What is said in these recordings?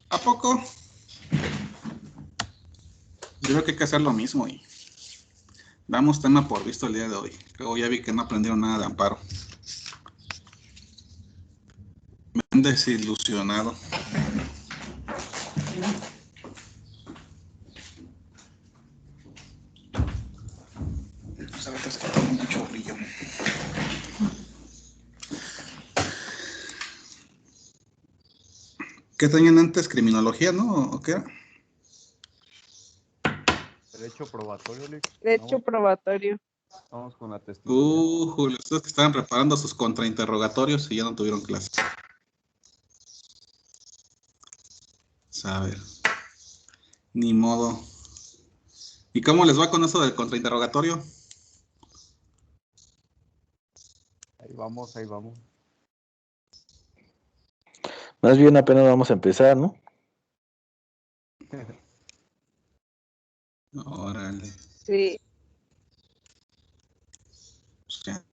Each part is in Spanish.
¿A poco? Yo creo que hay que hacer lo mismo y damos tema por visto el día de hoy. Luego ya vi que no aprendieron nada de Amparo. Me han desilusionado. Pues ahorita es que tengo mucho brillo. ¿Qué tenían antes? ¿Criminología, no? ¿O qué era? Derecho probatorio, Lick. Derecho probatorio. Vamos con la testimonio. Julio, ustedes que estaban preparando sus contrainterrogatorios y ya no tuvieron clase. A ver. Ni modo. ¿Y cómo les va con eso del contrainterrogatorio? Ahí vamos, ahí vamos. Más bien apenas vamos a empezar, ¿no? Órale. Sí. Pues ya,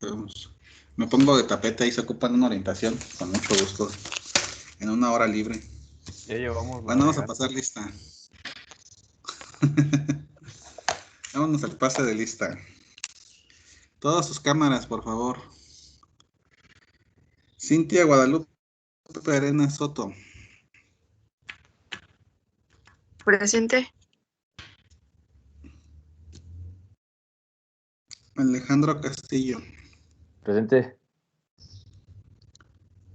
vamos. Me pongo de tapete, ahí se ocupan una orientación, con mucho gusto. En una hora libre. Ya llevamos la Bueno, vamos a legal. pasar lista. Vámonos al pase de lista. Todas sus cámaras, por favor. Cintia Guadalupe Arena Soto. Presente. Alejandro Castillo. Presente.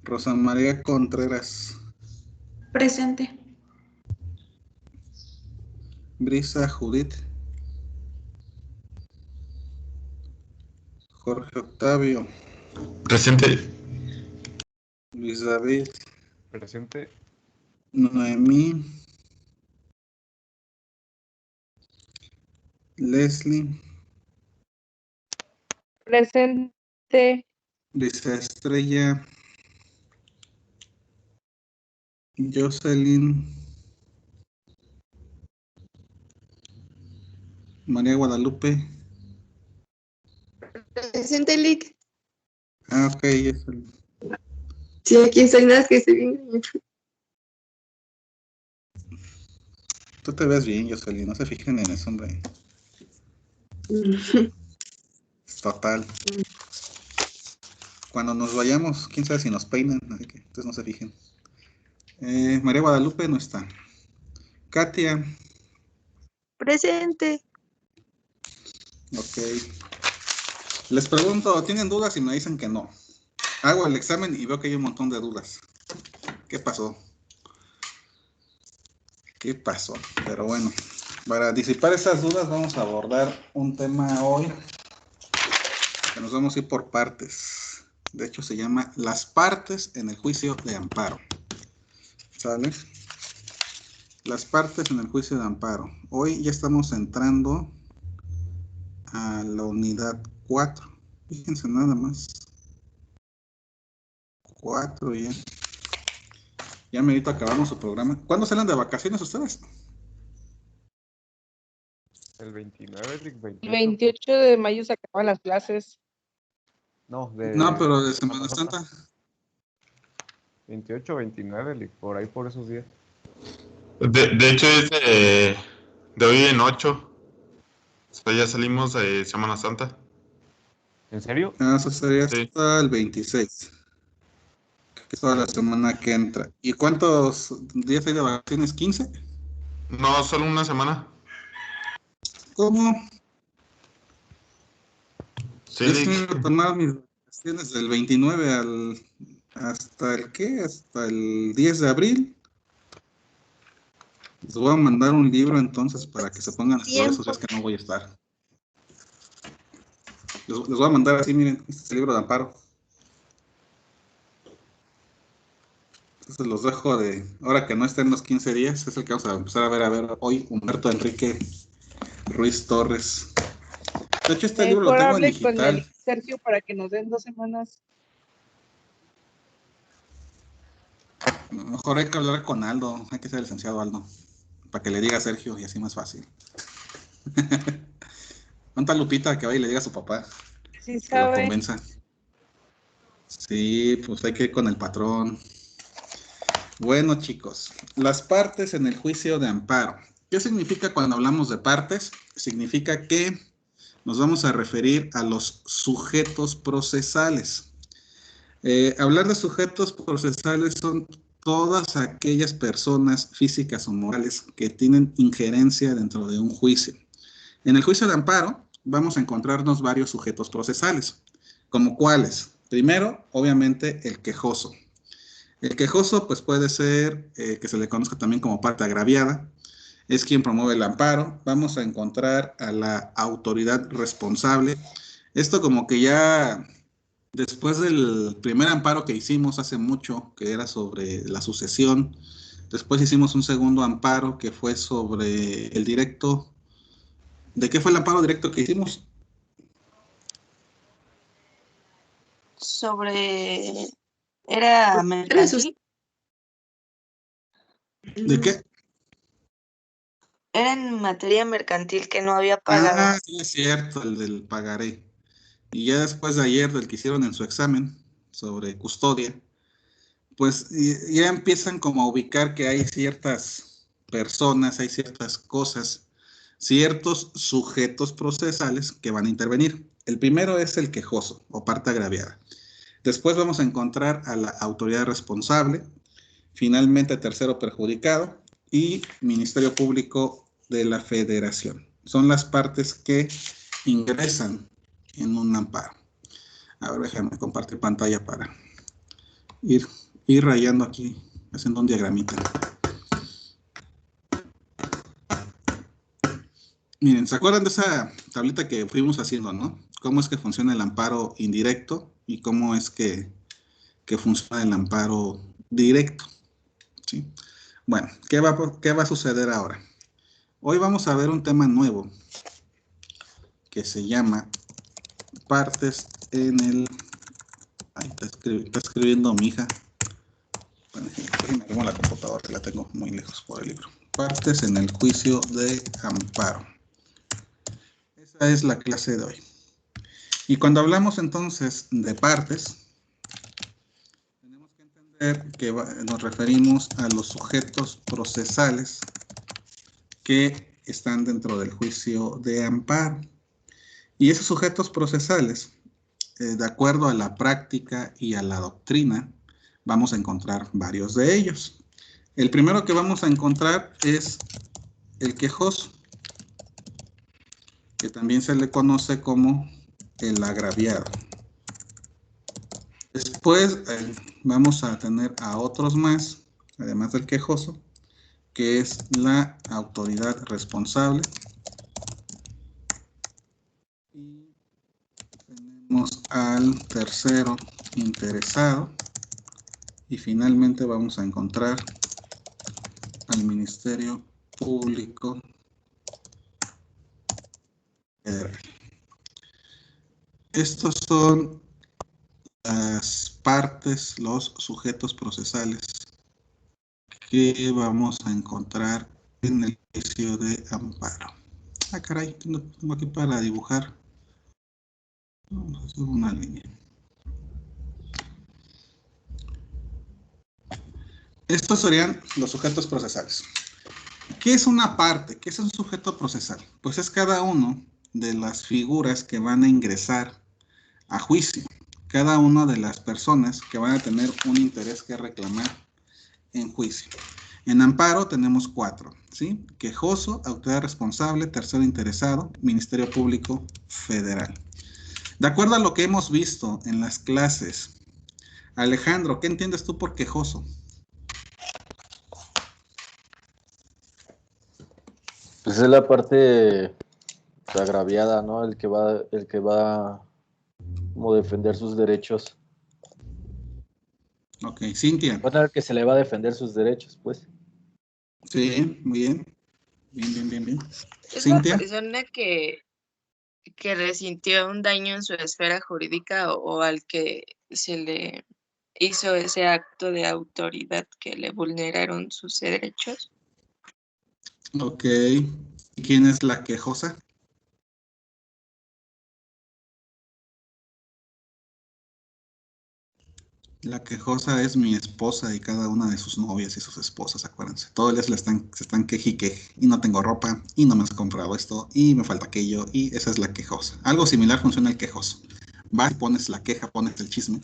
Rosa María Contreras. Presente. Brisa Judith. Jorge Octavio. Presente. Luis David. Presente. Noemí. Leslie. Presente. Lisa Estrella. Jocelyn. María Guadalupe. Presente, Lick. Ah, ok, eso. Sí, aquí estoy, nada que estoy bien. Tú te ves bien, Jocelyn, no se fijen en eso, hombre. Total. Cuando nos vayamos, quién sabe si nos peinan, así que entonces no se fijen. María Guadalupe no está. Katia. Presente. Ok. Les pregunto, ¿tienen dudas? Y me dicen que no. Hago el examen y veo que hay un montón de dudas. ¿Qué pasó? ¿Qué pasó? Pero bueno, para disipar esas dudas vamos a abordar un tema hoy que nos vamos a ir por partes. De hecho se llama las partes en el juicio de amparo. ¿Sale? Las partes en el juicio de amparo. Hoy ya estamos entrando a la unidad 4. Fíjense nada más. 4 ya. Ya merito acabamos su programa. ¿Cuándo salen de vacaciones ustedes? El 29, Lick, 28. El 28 de mayo se acaban las clases. No, No, pero de Semana Santa. 28, 29, Lick, por ahí por esos días. De hecho es de hoy en 8. O sea, ya salimos de Semana Santa. ¿En serio? Ah, eso sería Sí. hasta el 26. Que es toda la semana que entra. ¿Y cuántos días hay de vacaciones? ¿15? No, solo una semana. ¿Cómo? Sí, Yo sí Lick. me tomaba mis vacaciones del 29 hasta el ¿qué? Hasta el 10 de abril. Les voy a mandar un libro entonces para que se pongan a estudiar esos días que no voy a estar. Les voy a mandar así, miren, este es el libro de amparo. Entonces los dejo de, ahora que no estén los 15 días, es el que vamos a empezar a ver hoy, Humberto Enrique Ruiz Torres. De hecho, este libro lo Mejor tengo en hable con el digital. Sergio para que nos den 2 semanas. Mejor hay que hablar con Aldo, hay que ser el licenciado Aldo, para que le diga a Sergio y así más fácil. Cuánta Lupita que vaya y le diga a su papá, Sí que lo sabe. convenza. Sí, pues hay que ir con el patrón. Bueno, chicos, las partes en el juicio de amparo. ¿Qué significa cuando hablamos de partes? Significa que nos vamos a referir a los sujetos procesales. Hablar de sujetos procesales son todas aquellas personas físicas o morales que tienen injerencia dentro de un juicio. En el juicio de amparo vamos a encontrarnos varios sujetos procesales, como cuáles. Primero, obviamente, el quejoso. El quejoso, pues puede ser que se le conozca también como parte agraviada, es quien promueve el amparo. Vamos a encontrar a la autoridad responsable. Esto como que ya después del primer amparo que hicimos hace mucho, que era sobre la sucesión, después hicimos un segundo amparo que fue sobre el directo. ¿De qué fue el amparo directo que hicimos? Sobre... ¿Era mercantil? ¿De qué? Era en materia mercantil que no había Ah, pagado. sí, es cierto, el del pagaré. Y ya después de ayer, del que hicieron en su examen sobre custodia, pues ya empiezan como a ubicar que hay ciertas personas, hay ciertas cosas, ciertos sujetos procesales que van a intervenir. El primero es el quejoso o parte agraviada. Después vamos a encontrar a la autoridad responsable, finalmente tercero perjudicado y Ministerio Público de la Federación. Son las partes que ingresan en un amparo. A ver, déjame compartir pantalla para ir rayando aquí, haciendo un diagramita. Miren, ¿se acuerdan de esa tablita que fuimos haciendo, no? ¿Cómo es que funciona el amparo indirecto y cómo es que funciona el amparo directo? ¿Sí? Bueno, ¿qué va a suceder ahora? Hoy vamos a ver un tema nuevo que se llama partes en el... Ahí está escribiendo mi hija. Bueno, me pongo la computadora que la tengo muy lejos por el libro. Partes en el juicio de amparo. Esa es la clase de hoy. Y cuando hablamos entonces de partes, tenemos que entender que nos referimos a los sujetos procesales que están dentro del juicio de amparo. Y esos sujetos procesales, de acuerdo a la práctica y a la doctrina, vamos a encontrar varios de ellos. El primero que vamos a encontrar es el quejoso, que también se le conoce como el agraviado. Después vamos a tener a otros más, además del quejoso, que es la autoridad responsable. Y tenemos al tercero interesado. Y finalmente vamos a encontrar al Ministerio Público Federal. Estos son las partes, los sujetos procesales que vamos a encontrar en el juicio de amparo. Ah, caray, tengo aquí para dibujar. Vamos a hacer una línea. Estos serían los sujetos procesales. ¿Qué es una parte? ¿Qué es un sujeto procesal? Pues es cada uno de las figuras que van a ingresar a juicio. Cada una de las personas que van a tener un interés que reclamar en juicio. En amparo tenemos 4, ¿sí? Quejoso, autoridad responsable, tercero interesado, Ministerio Público Federal. De acuerdo a lo que hemos visto en las clases, Alejandro, ¿qué entiendes tú por quejoso? Pues es la parte agraviada, ¿no? El que va como defender sus derechos. Ok, Cintia. Bueno, el que se le va a defender sus derechos, pues. Sí, muy bien. Bien. Es Cintia. la persona que resintió un daño en su esfera jurídica o al que se le hizo ese acto de autoridad que le vulneraron sus derechos. Ok. ¿Y quién es la quejosa? La quejosa es mi esposa y cada una de sus novias y sus esposas, acuérdense. Todos ellos se están queje y queje. Y no tengo ropa, y no me has comprado esto, y me falta aquello, y esa es la quejosa. Algo similar funciona el quejoso. Vas y pones la queja, pones el chisme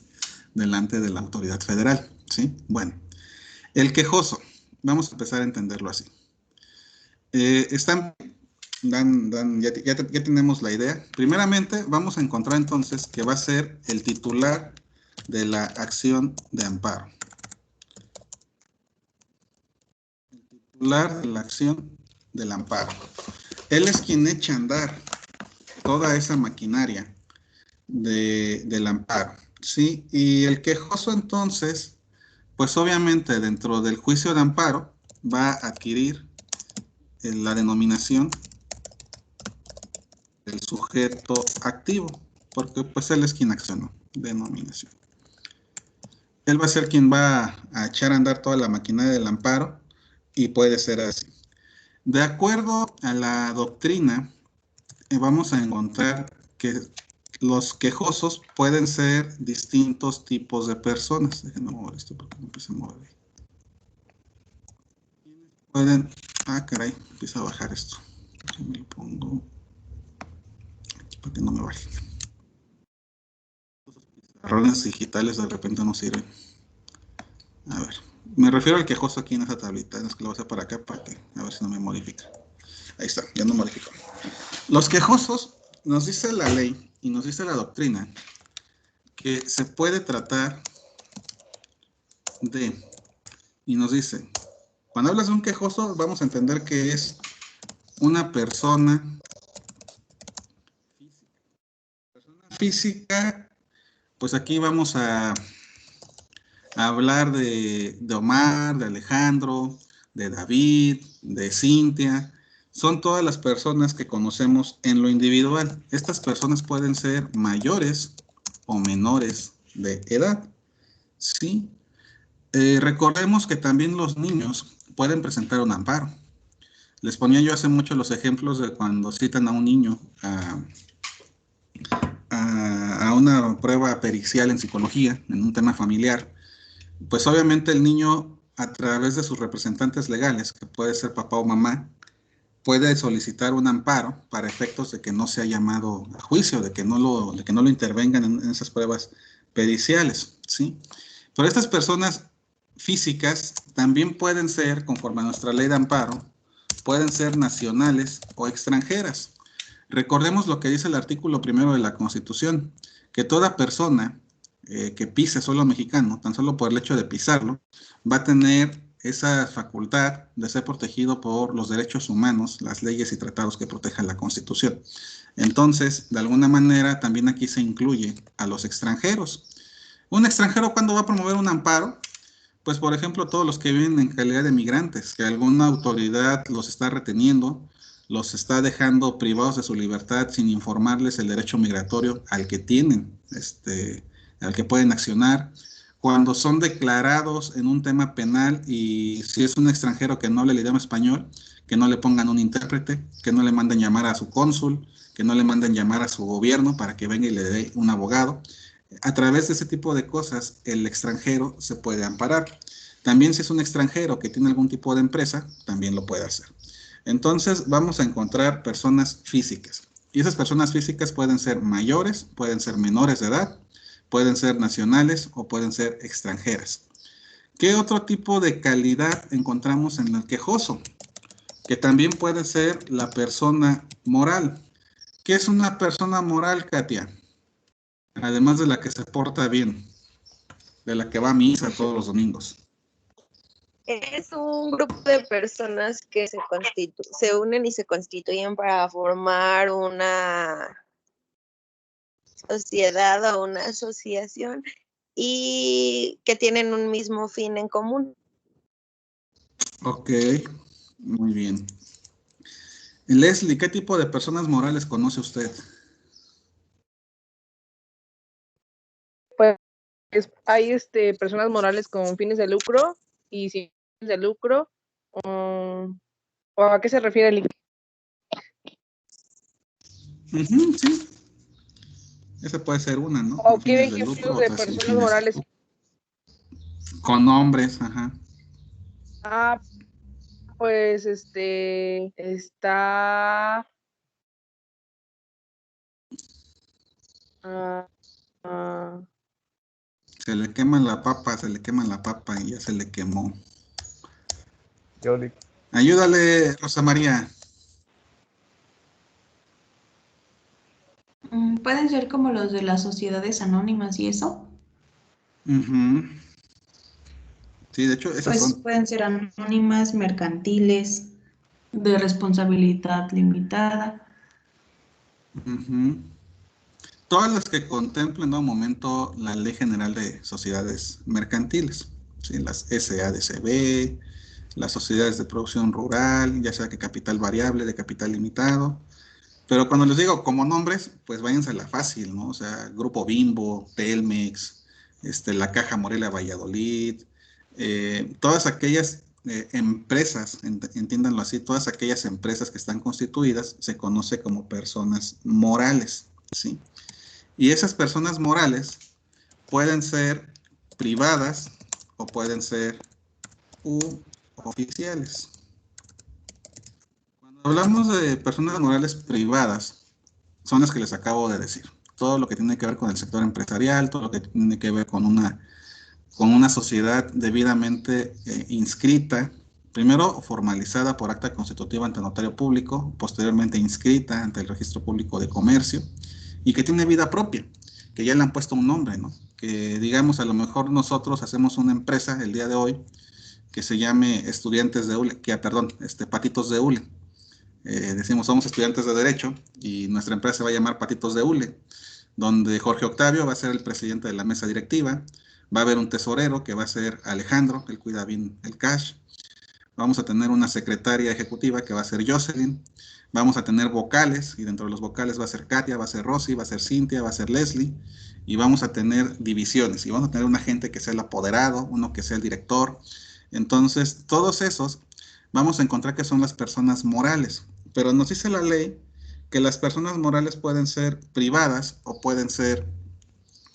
delante de la autoridad federal, ¿sí? Bueno, el quejoso. Vamos a empezar a entenderlo así. Ya tenemos la idea. Primeramente, vamos a encontrar entonces que va a ser el titular de la acción de amparo. El titular de la acción del amparo. Él es quien echa a andar toda esa maquinaria del amparo, ¿sí? Y el quejoso entonces, pues obviamente dentro del juicio de amparo va a adquirir la denominación del sujeto activo, porque pues él es quien accionó, denominación. Él va a ser quien va a echar a andar toda la maquinaria del amparo y puede ser así. De acuerdo a la doctrina, vamos a encontrar que los quejosos pueden ser distintos tipos de personas. Déjenme mover esto porque no empieza a mover. Pueden, caray, empieza a bajar esto. Me lo pongo aquí para que no me baje. Los pizarrones digitales de repente no sirven. A ver, me refiero al quejoso aquí en esta tablita. Es que lo voy a hacer para acá para que, a ver si no me modifica. Ahí está, ya no modificó. Los quejosos, nos dice la ley y nos dice la doctrina que se puede tratar de, y nos dice, cuando hablas de un quejoso, vamos a entender que es una persona física, pues aquí vamos a hablar de Omar, de Alejandro, de David, de Cintia. Son todas las personas que conocemos en lo individual. Estas personas pueden ser mayores o menores de edad, ¿sí? Recordemos que también los niños pueden presentar un amparo. Les ponía yo hace mucho los ejemplos de cuando citan a un niño a una prueba pericial en psicología, en un tema familiar. Pues obviamente el niño, a través de sus representantes legales, que puede ser papá o mamá, puede solicitar un amparo para efectos de que no sea llamado a juicio, de que no lo intervengan en esas pruebas periciales, ¿sí? Pero estas personas físicas también pueden ser, conforme a nuestra ley de amparo, pueden ser nacionales o extranjeras. Recordemos lo que dice el artículo 1 de la Constitución, que toda persona que pise suelo mexicano, tan solo por el hecho de pisarlo, va a tener esa facultad de ser protegido por los derechos humanos, las leyes y tratados que protejan la Constitución. Entonces, de alguna manera, también aquí se incluye a los extranjeros. Un extranjero, ¿cuándo va a promover un amparo? Pues, por ejemplo, todos los que viven en calidad de migrantes, que alguna autoridad los está reteniendo, los está dejando privados de su libertad sin informarles el derecho migratorio al que tienen, al que pueden accionar. Cuando son declarados en un tema penal y si es un extranjero que no habla el idioma español, que no le pongan un intérprete, que no le manden llamar a su cónsul, que no le manden llamar a su gobierno para que venga y le dé un abogado. A través de ese tipo de cosas, el extranjero se puede amparar. También si es un extranjero que tiene algún tipo de empresa, también lo puede hacer. Entonces, vamos a encontrar personas físicas. Y esas personas físicas pueden ser mayores, pueden ser menores de edad, pueden ser nacionales o pueden ser extranjeras. ¿Qué otro tipo de calidad encontramos en el quejoso? Que también puede ser la persona moral. ¿Qué es una persona moral, Katia? Además de la que se porta bien, de la que va a misa todos los domingos. Es un grupo de personas que se unen y se constituyen para formar una sociedad o una asociación y que tienen un mismo fin en común. Ok, muy bien. Leslie, ¿qué tipo de personas morales conoce usted? Pues hay personas morales con fines de lucro y sin fines de lucro. ¿O a qué se refiere el Sí. Esa puede ser una, ¿no? ¿O Con qué fines de lucro, ejemplos de otras sin personas fines de morales lucro. Con nombres, ajá. Ah, pues está. ah, ah, Se le quema la papa, se le quema la papa y ya se le quemó. Yo, Lick. Ayúdale, Rosa María. Pueden ser como los de las sociedades anónimas y eso. Ujú. Sí, de hecho, esas Pues son. pueden ser anónimas, mercantiles, de responsabilidad limitada. Ujú. Todas las que contemplen en un momento la Ley General de Sociedades Mercantiles, ¿sí? Las SADCB, las sociedades de producción rural, ya sea que capital variable, de capital limitado. Pero cuando les digo como nombres, pues váyanse a la fácil, ¿no? O sea, Grupo Bimbo, Telmex, la Caja Morelia Valladolid, todas aquellas empresas, entiéndanlo así, todas aquellas empresas que están constituidas se conoce como personas morales, ¿sí? Y esas personas morales pueden ser privadas o pueden ser oficiales. Cuando hablamos de personas morales privadas, son las que les acabo de decir. Todo lo que tiene que ver con el sector empresarial, todo lo que tiene que ver con una sociedad debidamente inscrita, primero formalizada por acta constitutiva ante notario público, posteriormente inscrita ante el registro público de comercio y que tiene vida propia, que ya le han puesto un nombre, ¿no? Que digamos, a lo mejor nosotros hacemos una empresa el día de hoy que se llame Estudiantes de ULE, perdón, Patitos de ULE. Decimos, somos estudiantes de Derecho y nuestra empresa se va a llamar Patitos de ULE, donde Jorge Octavio va a ser el presidente de la mesa directiva, va a haber un tesorero que va a ser Alejandro, que él cuida bien el cash, vamos a tener una secretaria ejecutiva que va a ser Jocelyn, vamos a tener vocales, y dentro de los vocales va a ser Katia, va a ser Rosy, va a ser Cintia, va a ser Leslie, y vamos a tener divisiones, y vamos a tener una gente que sea el apoderado, uno que sea el director. Entonces, todos esos vamos a encontrar que son las personas morales, pero nos dice la ley que las personas morales pueden ser privadas o pueden ser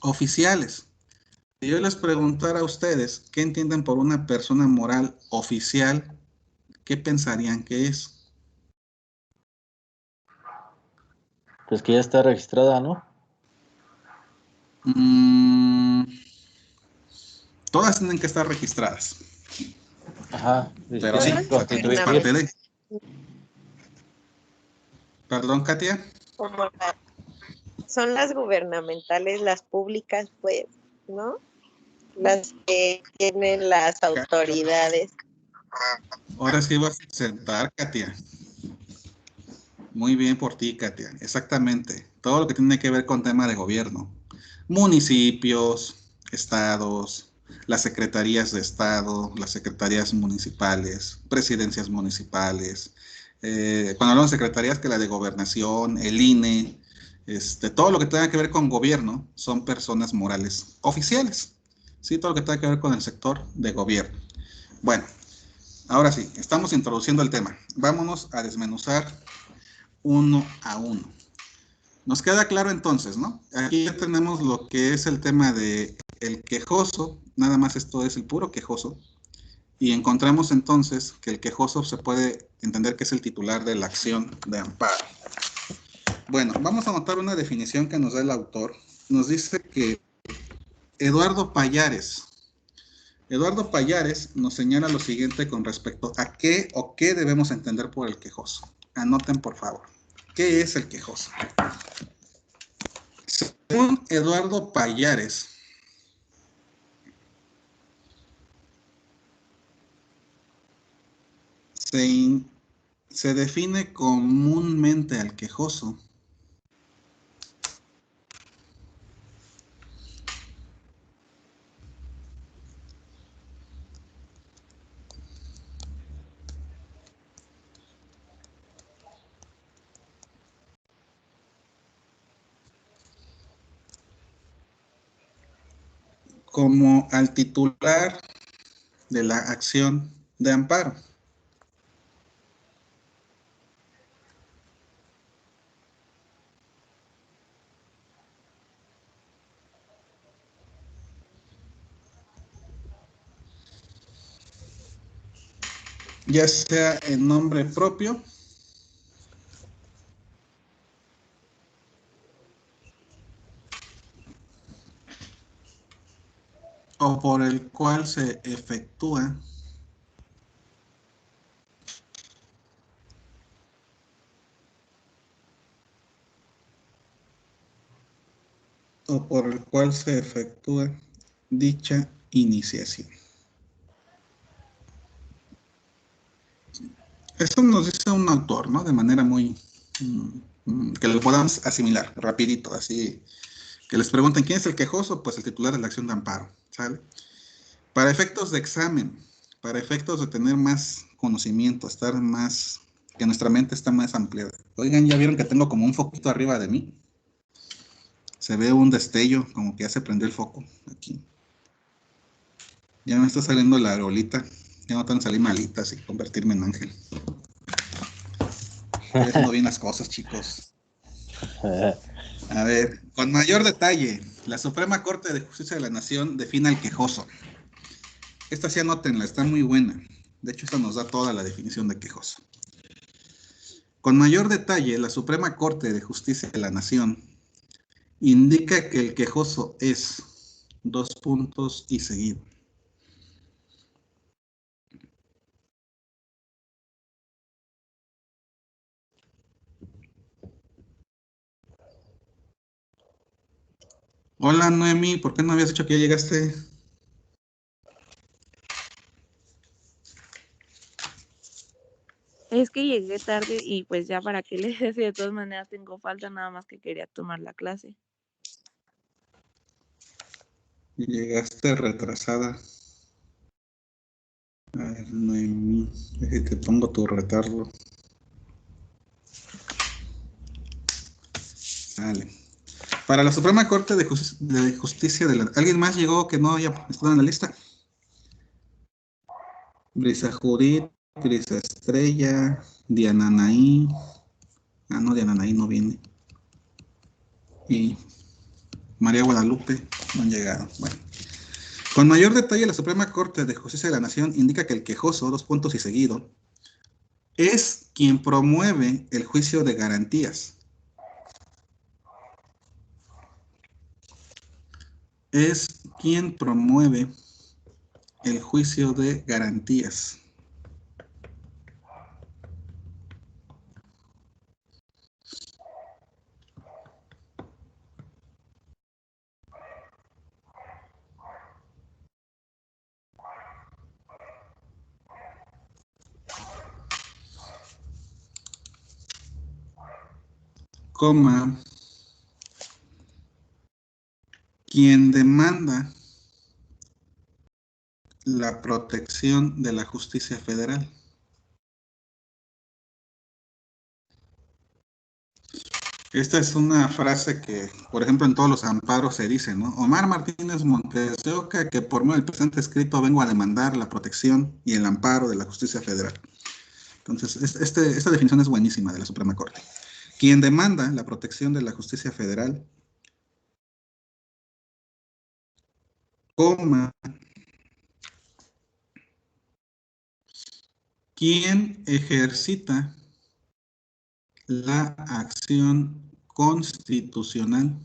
oficiales. Si yo les preguntara a ustedes qué entienden por una persona moral oficial, ¿qué pensarían que es? Pues que ya está registrada, ¿no? Mm, todas tienen que estar registradas, Ajá. pero Son sí, las o sea, tienen que ser parte gubernamentales, de. Perdón, Katia. como son las gubernamentales, las públicas, pues, ¿no? Las que tienen las autoridades. Ahora sí vas a sentar, Katia. Muy bien por ti, Katia. Exactamente. Todo lo que tiene que ver con tema de gobierno. Municipios, estados, las secretarías de estado, las secretarías municipales, presidencias municipales. Cuando hablamos de secretarías, que la de gobernación, el INE, todo lo que tenga que ver con gobierno son personas morales oficiales. Sí, todo lo que tenga que ver con el sector de gobierno. Bueno, ahora sí, estamos introduciendo el tema. Vámonos a desmenuzar uno a uno. Nos queda claro entonces, ¿no? Aquí ya tenemos lo que es el tema de el quejoso, nada más esto es el puro quejoso, y encontramos entonces que el quejoso se puede entender que es el titular de la acción de amparo. Bueno, vamos a notar una definición que nos da el autor. Nos dice que Eduardo Payares nos señala lo siguiente con respecto a qué o qué debemos entender por el quejoso. Anoten, por favor. ¿Qué es el quejoso? Según Eduardo Payares, se define comúnmente al quejoso como al titular de la acción de amparo. ya sea en nombre propio o por el cual se efectúa dicha iniciación. Esto nos dice un autor, ¿no? De manera muy que lo podamos asimilar rapidito, así que les pregunten quién es el quejoso, pues el titular de la acción de amparo, ¿sale? Para efectos de examen, para efectos de tener más conocimiento, estar más, que nuestra mente está más ampliada. Oigan, ¿ya vieron que tengo como un foquito arriba de mí? Se ve un destello, como que ya se prendió el foco aquí. Ya me está saliendo la arolita. Ya no tengo que salir malita, así convertirme en ángel. Estoy haciendo bien las cosas, chicos. A ver, con mayor detalle, la Suprema Corte de Justicia de la Nación define al quejoso. Esta sí anótenla, está muy buena. De hecho, esta nos da toda la definición de quejoso. Con mayor detalle, la Suprema Corte de Justicia de la Nación indica que el quejoso es, dos puntos y seguido. Hola Noemi, ¿por qué no habías dicho que ya llegaste? Es que llegué tarde y pues ya para qué les decía, de todas maneras tengo falta, nada más que quería tomar la clase. Llegaste retrasada. A ver, Noemi, te pongo tu retardo. Vale. Para la Suprema Corte de Justicia de la... ¿Alguien más llegó que no haya estado en la lista? Brisa Judith, Brisa Estrella, Diana Naí. Ah, no, Diana Naí no viene. Y María Guadalupe no han llegado. Bueno. Con mayor detalle, la Suprema Corte de Justicia de la Nación indica que el quejoso, dos puntos y seguido, es quien promueve el juicio de garantías. Es quien promueve el juicio de garantías. Coma, quien demanda la protección de la justicia federal. Esta es una frase que, por ejemplo, en todos los amparos se dice, ¿no? Omar Martínez Montes de Oca, que por medio del presente escrito vengo a demandar la protección y el amparo de la justicia federal. Entonces, esta definición es buenísima de la Suprema Corte. Quien demanda la protección de la justicia federal, coma, quien ejercita la acción constitucional.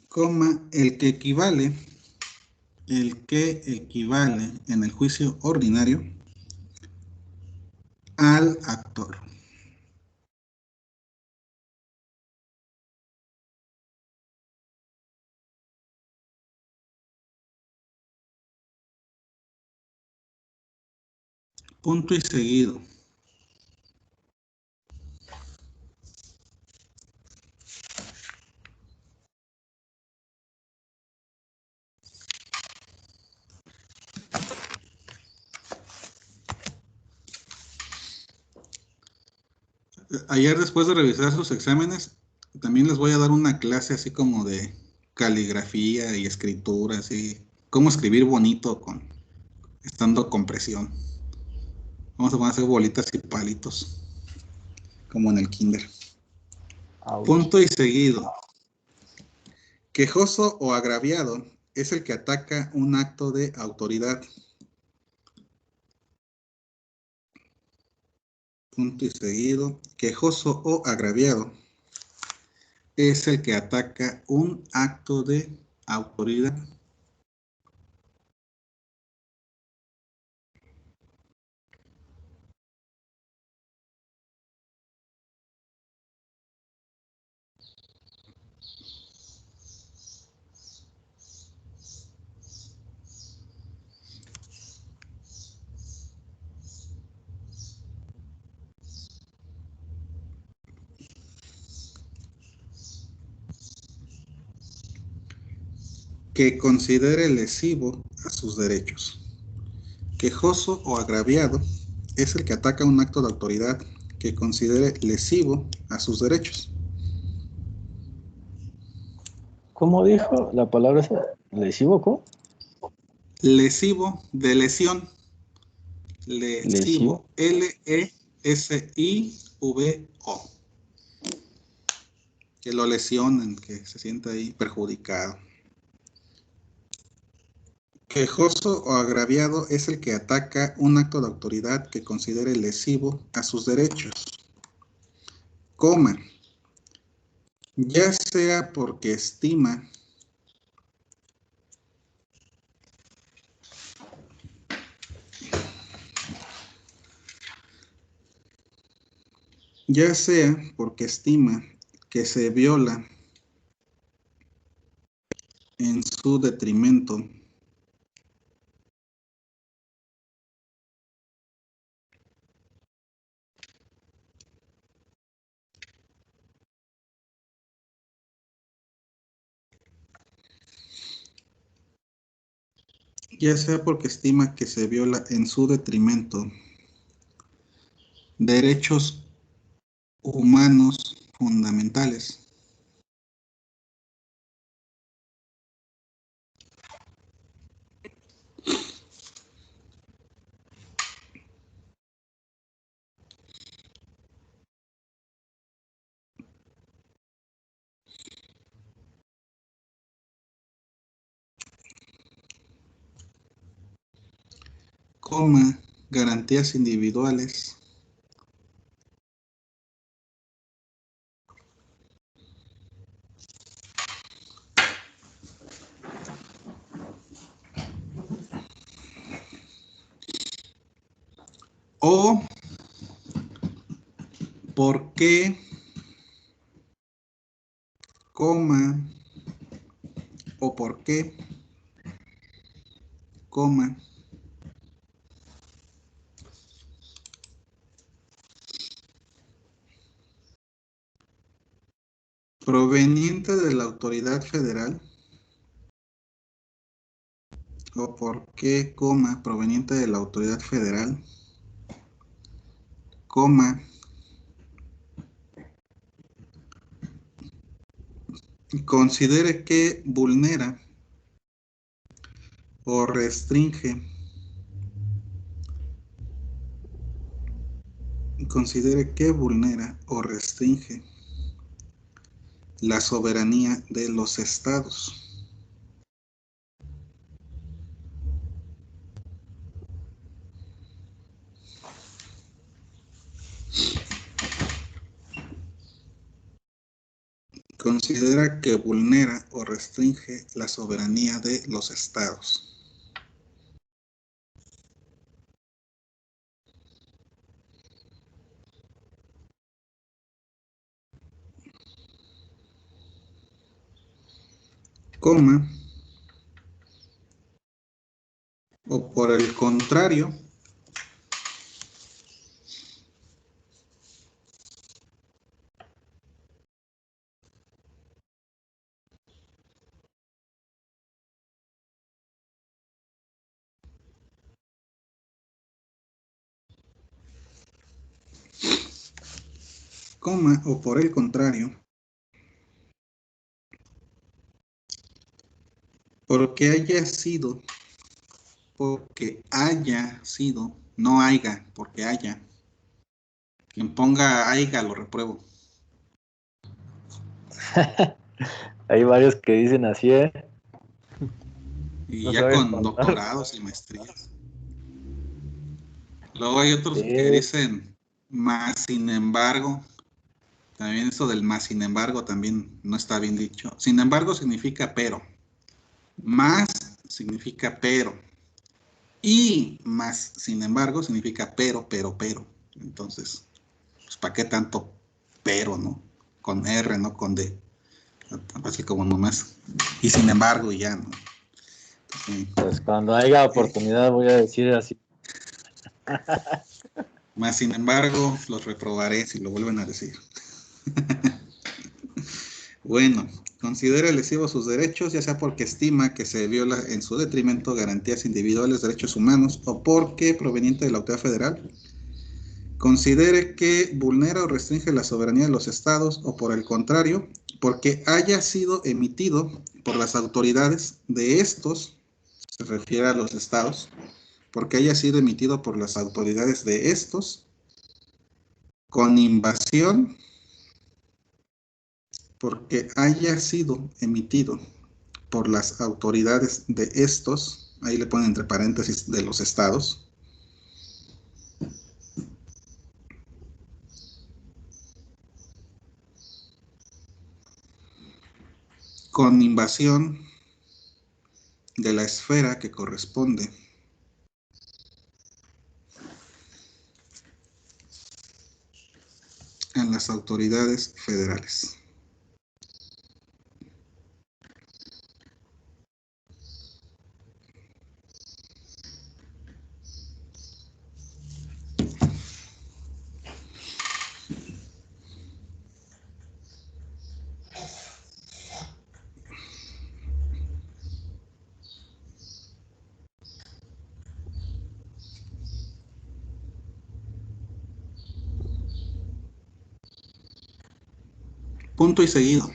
Coma, el que equivale en el juicio ordinario al actor. Punto y seguido. Ayer, después de revisar sus exámenes, también les voy a dar una clase así como de caligrafía y escritura, así, cómo escribir bonito estando con presión. Vamos a hacer bolitas y palitos, como en el kinder. Ouch. Punto y seguido. Quejoso o agraviado es el que ataca un acto de autoridad. Punto y seguido. Quejoso o agraviado es el que ataca un acto de autoridad. Que considere lesivo a sus derechos. Quejoso o agraviado es el que ataca un acto de autoridad que considere lesivo a sus derechos. ¿Cómo dijo la palabra esa? ¿Lesivo? ¿Cómo? Lesivo, de lesión. Lesivo. Lesivo. L-E-S-I-V-O. Que lo lesionen, que se sienta ahí perjudicado. Quejoso o agraviado es el que ataca un acto de autoridad que considere lesivo a sus derechos. Coma. Ya sea porque estima que se viola en su detrimento ya sea porque estima que se viola en su detrimento derechos humanos fundamentales. Coma, garantías individuales o por qué, coma, o por qué, coma, proveniente de la autoridad federal, o por qué, coma, proveniente de la autoridad federal, coma, considere que vulnera o restringe, la soberanía de los estados. Considera que vulnera o restringe la soberanía de los estados. Coma, o por el contrario, coma, o por el contrario, porque haya sido, no haya, porque haya. Quien ponga haya lo repruebo. Hay varios que dicen así, ¿eh? Y No ya saben con mandar. doctorados y maestrías. Luego hay otros Sí. que dicen más sin embargo. También eso del más sin embargo también no está bien dicho. Sin embargo significa pero. Más significa pero. Y más sin embargo significa pero. Entonces, pues ¿para qué tanto pero, no? Con R, no con D. Así como nomás. Y sin embargo y ya, ¿no? Sí. Pues cuando haya oportunidad voy a decir así. Más sin embargo, los reprobaré si lo vuelven a decir. Bueno, considera lesivo sus derechos, ya sea porque estima que se viola en su detrimento garantías individuales, derechos humanos, o porque, proveniente de la autoridad federal, considere que vulnera o restringe la soberanía de los estados, o por el contrario, porque haya sido emitido por las autoridades de estos, se refiere a los estados, porque haya sido emitido por las autoridades de estos, con invasión, porque haya sido emitido por las autoridades de estos, ahí le ponen entre paréntesis de los estados, con invasión de la esfera que corresponde a las autoridades federales. Punto y seguido.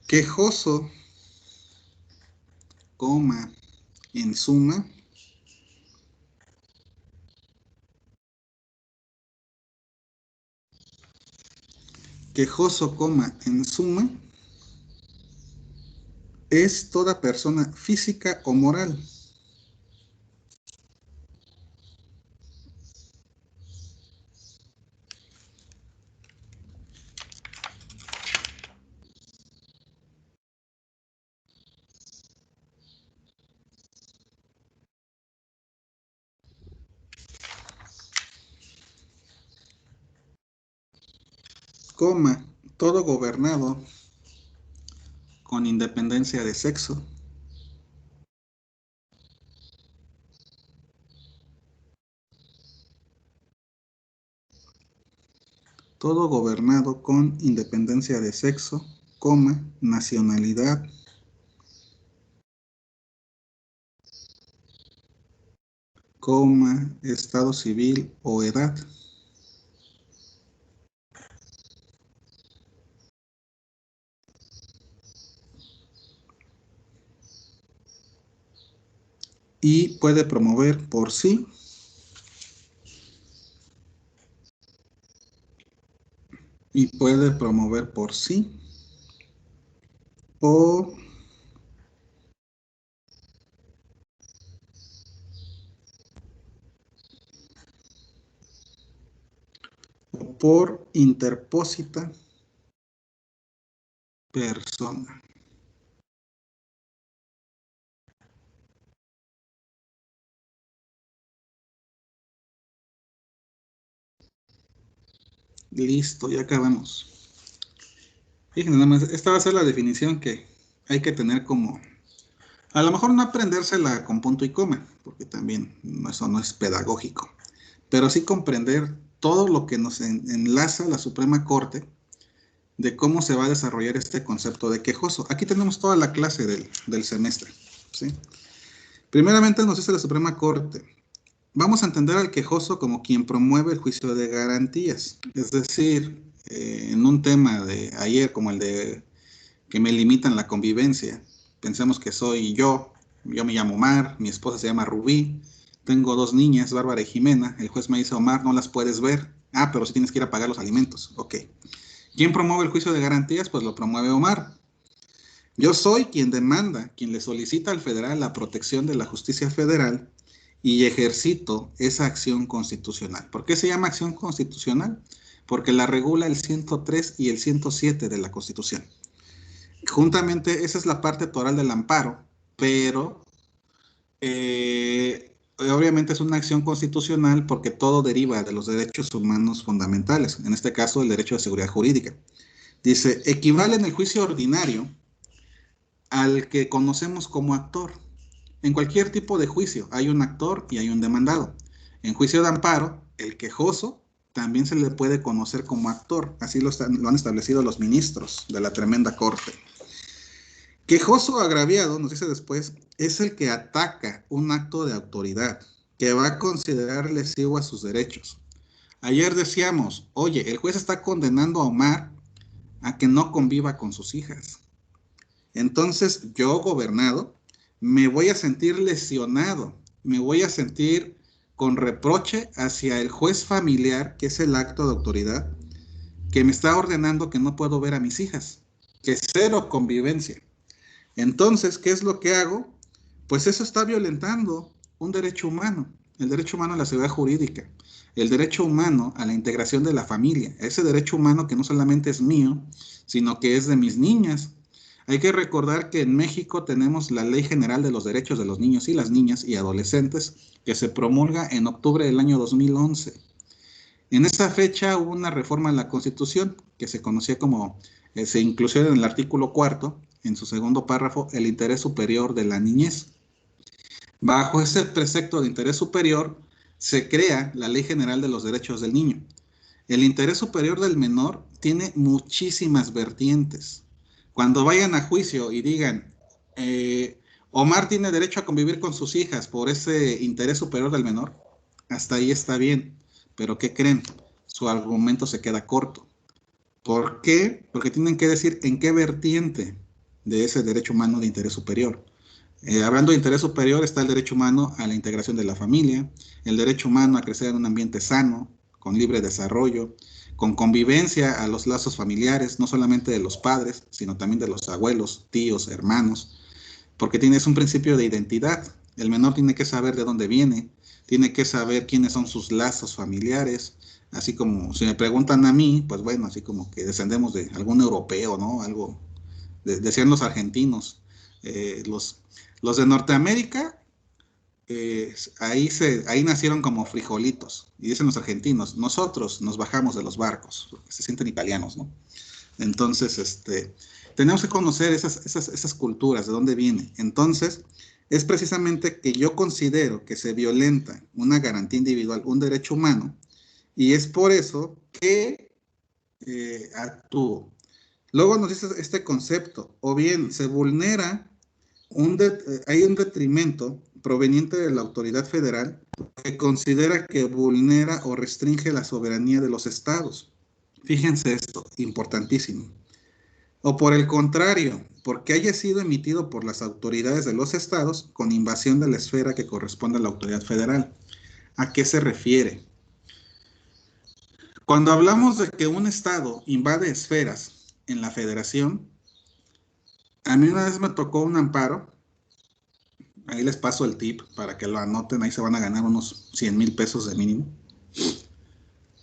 Quejoso, coma, en suma, quejoso, coma, en suma, es toda persona física o moral coma, todo gobernado con independencia de sexo, todo gobernado con independencia de sexo, coma, nacionalidad, coma, estado civil o edad. Y puede promover por sí o por interpósita persona. Listo, ya acabamos. Fíjense, nada más, esta va a ser la definición que hay que tener como, a lo mejor no aprendérsela con punto y coma, porque también eso no es pedagógico, pero sí comprender todo lo que nos enlaza la Suprema Corte de cómo se va a desarrollar este concepto de quejoso. Aquí tenemos toda la clase del semestre, ¿sí? Primeramente nos dice la Suprema Corte, vamos a entender al quejoso como quien promueve el juicio de garantías. Es decir, en un tema de ayer como el de que me limitan la convivencia, pensemos que soy yo me llamo Omar, mi esposa se llama Rubí, tengo 2 niñas, Bárbara y Jimena, el juez me dice, Omar, no las puedes ver. Ah, pero sí tienes que ir a pagar los alimentos. Ok. ¿Quién promueve el juicio de garantías? Pues lo promueve Omar. Yo soy quien demanda, quien le solicita al federal la protección de la justicia federal y ejercito esa acción constitucional. ¿Por qué se llama acción constitucional? Porque la regula el 103 y el 107 de la Constitución. Juntamente, esa es la parte toral del amparo, pero obviamente es una acción constitucional porque todo deriva de los derechos humanos fundamentales, en este caso el derecho de seguridad jurídica. Dice, equivale en el juicio ordinario al que conocemos como actor. En cualquier tipo de juicio hay un actor y hay un demandado. En juicio de amparo, el quejoso también se le puede conocer como actor. Así lo han establecido los ministros de la tremenda corte. Quejoso agraviado, nos dice después, es el que ataca un acto de autoridad que va a considerar lesivo a sus derechos. Ayer decíamos, oye, el juez está condenando a Omar a que no conviva con sus hijas. Entonces, yo, gobernado, me voy a sentir lesionado, me voy a sentir con reproche hacia el juez familiar, que es el acto de autoridad, que me está ordenando que no puedo ver a mis hijas, que cero convivencia. Entonces, ¿qué es lo que hago? Pues eso está violentando un derecho humano, el derecho humano a la seguridad jurídica, el derecho humano a la integración de la familia, ese derecho humano que no solamente es mío, sino que es de mis niñas. Hay que recordar que en México tenemos la Ley General de los Derechos de los Niños y las Niñas y Adolescentes, que se promulga en octubre del año 2011. En esa fecha hubo una reforma en la Constitución que se conocía como, se incluyó en el artículo 4, en su segundo párrafo, el interés superior de la niñez. Bajo ese precepto de interés superior, se crea la Ley General de los Derechos del Niño. El interés superior del menor tiene muchísimas vertientes. Cuando vayan a juicio y digan, Omar tiene derecho a convivir con sus hijas por ese interés superior del menor, hasta ahí está bien. Pero ¿qué creen? Su argumento se queda corto. ¿Por qué? Porque tienen que decir en qué vertiente de ese derecho humano de interés superior. Hablando de interés superior está el derecho humano a la integración de la familia, el derecho humano a crecer en un ambiente sano, con libre desarrollo, con convivencia a los lazos familiares, no solamente de los padres, sino también de los abuelos, tíos, hermanos, porque tienes un principio de identidad. El menor tiene que saber de dónde viene, tiene que saber quiénes son sus lazos familiares, así como si me preguntan a mí, pues bueno, así como que descendemos de algún europeo, ¿no? Algo, decían los argentinos, los de Norteamérica, ahí nacieron como frijolitos, y dicen los argentinos, nosotros nos bajamos de los barcos, porque se sienten italianos, ¿no? Entonces, tenemos que conocer esas culturas, de dónde vienen. Entonces, es precisamente que yo considero que se violenta una garantía individual, un derecho humano, y es por eso que actúo. Luego nos dice este concepto, o bien se vulnera, hay un detrimento proveniente de la autoridad federal que considera que vulnera o restringe la soberanía de los estados. Fíjense esto, importantísimo. O por el contrario, porque haya sido emitido por las autoridades de los estados con invasión de la esfera que corresponde a la autoridad federal. ¿A qué se refiere? Cuando hablamos de que un estado invade esferas en la federación, a mí una vez me tocó un amparo, ahí les paso el tip para que lo anoten, ahí se van a ganar unos 100,000 pesos de mínimo.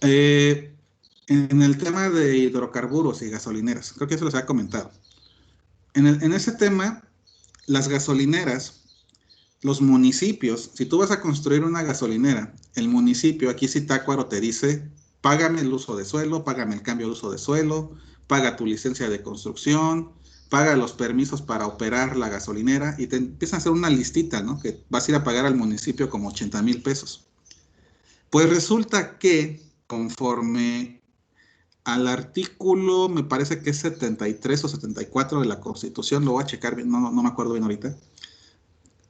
En el tema de hidrocarburos y gasolineras, creo que eso les había comentado. En ese tema, las gasolineras, los municipios, si tú vas a construir una gasolinera, el municipio, aquí Zitácuaro te dice, págame el uso de suelo, págame el cambio de uso de suelo, paga tu licencia de construcción, paga los permisos para operar la gasolinera, y te empiezan a hacer una listita, ¿no? Que vas a ir a pagar al municipio como 80,000 pesos. Pues resulta que, conforme al artículo, me parece que es 73 o 74 de la Constitución, lo voy a checar bien, no me acuerdo bien ahorita,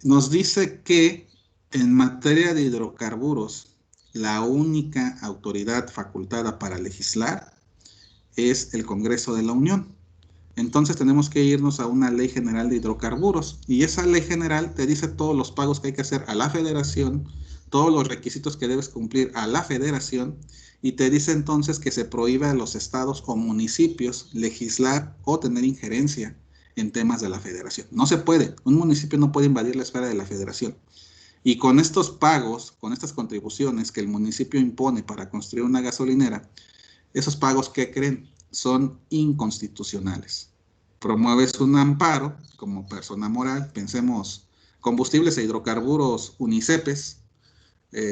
nos dice que En materia de hidrocarburos, la única autoridad facultada para legislar es el Congreso de la Unión. Entonces tenemos que irnos a una ley general de hidrocarburos, y esa ley general te dice todos los pagos que hay que hacer a la federación, todos los requisitos que debes cumplir a la federación, y te dice entonces que se prohíbe a los estados o municipios legislar o tener injerencia en temas de la federación. No se puede, un municipio no puede invadir la esfera de la federación. Y con estos pagos, con estas contribuciones que el municipio impone para construir una gasolinera, esos pagos, ¿qué creen? Son inconstitucionales. Promueves un amparo como persona moral, pensemos combustibles e hidrocarburos UNICEPES,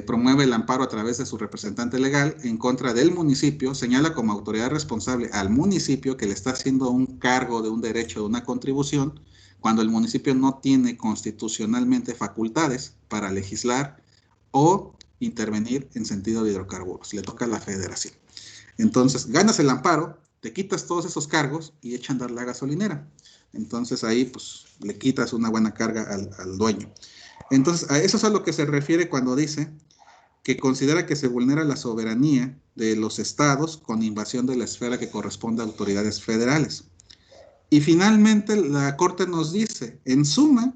promueve el amparo a través de su representante legal en contra del municipio, señala como autoridad responsable al municipio que le está haciendo un cargo de un derecho de una contribución, cuando el municipio no tiene constitucionalmente facultades para legislar o intervenir en sentido de hidrocarburos. Le toca a la federación. Entonces, ganas el amparo, te quitas todos esos cargos y echan a andar la gasolinera. Entonces, ahí, pues, le quitas una buena carga al dueño. Entonces, a eso es a lo que se refiere cuando dice que considera que se vulnera la soberanía de los estados con invasión de la esfera que corresponde a autoridades federales. Y finalmente, la Corte nos dice, en suma,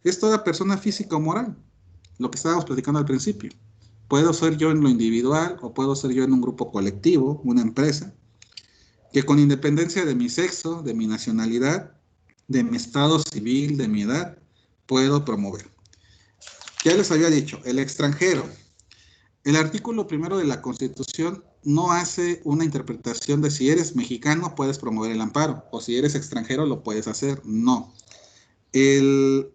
es toda persona física o moral, lo que estábamos platicando al principio. Puedo ser yo en lo individual o puedo ser yo en un grupo colectivo, una empresa, que con independencia de mi sexo, de mi nacionalidad, de mi estado civil, de mi edad, puedo promover. Ya les había dicho, el extranjero. El artículo 1 de la Constitución no hace una interpretación de si eres mexicano puedes promover el amparo o si eres extranjero lo puedes hacer. No. El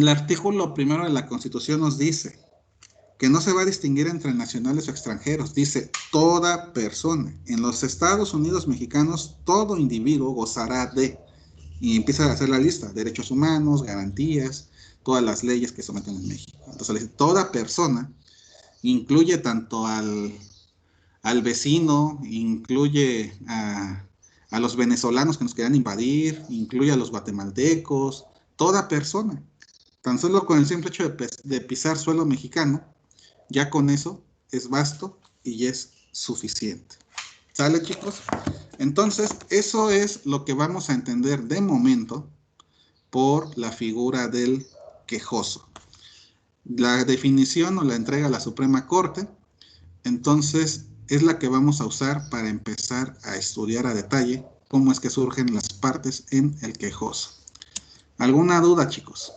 artículo 1 de la Constitución nos dice que no se va a distinguir entre nacionales o extranjeros. Dice toda persona. En los Estados Unidos mexicanos, todo individuo gozará de, y empieza a hacer la lista, derechos humanos, garantías, todas las leyes que someten en México. Entonces le dice, toda persona incluye tanto al vecino, incluye a los venezolanos que nos quieran invadir, incluye a los guatemaltecos, toda persona. Tan solo con el simple hecho de pisar suelo mexicano, ya con eso es vasto y es suficiente. ¿Sale, chicos? Entonces, eso es lo que vamos a entender de momento por la figura del quejoso. La definición o la entrega a la Suprema Corte, entonces, es la que vamos a usar para empezar a estudiar a detalle cómo es que surgen las partes en el quejoso. ¿Alguna duda, chicos?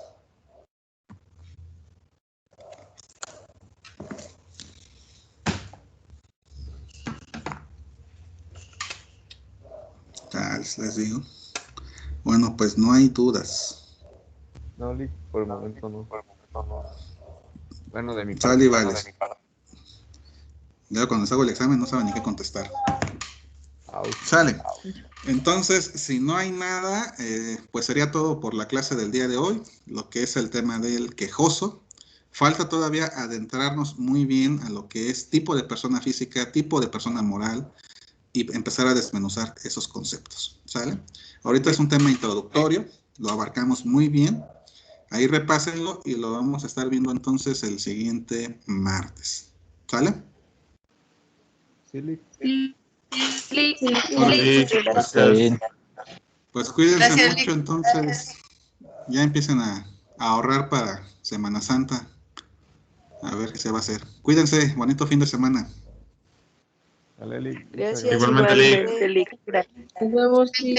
Les digo. Bueno, pues no hay dudas. No, Lick, por el momento no. Bueno, de mi parte. Sale y vale. Ya cuando les hago el examen no saben ni qué contestar. Sale. Entonces, si no hay nada, pues sería todo por la clase del día de hoy, lo que es el tema del quejoso. Falta todavía adentrarnos muy bien a lo que es tipo de persona física, tipo de persona moral, y empezar a desmenuzar esos conceptos, ¿sale? Ahorita es un tema introductorio, lo abarcamos muy bien, ahí repásenlo y lo vamos a estar viendo entonces el siguiente martes, ¿sale? Sí, Está bien. Pues cuídense Gracias, mucho, entonces ya empiecen a ahorrar para Semana Santa, a ver qué se va a hacer. Cuídense, bonito fin de semana. Dale, Lick. Gracias, Igualmente, Lick. igualmente, Lick. Gracias. Nos vemos, sí.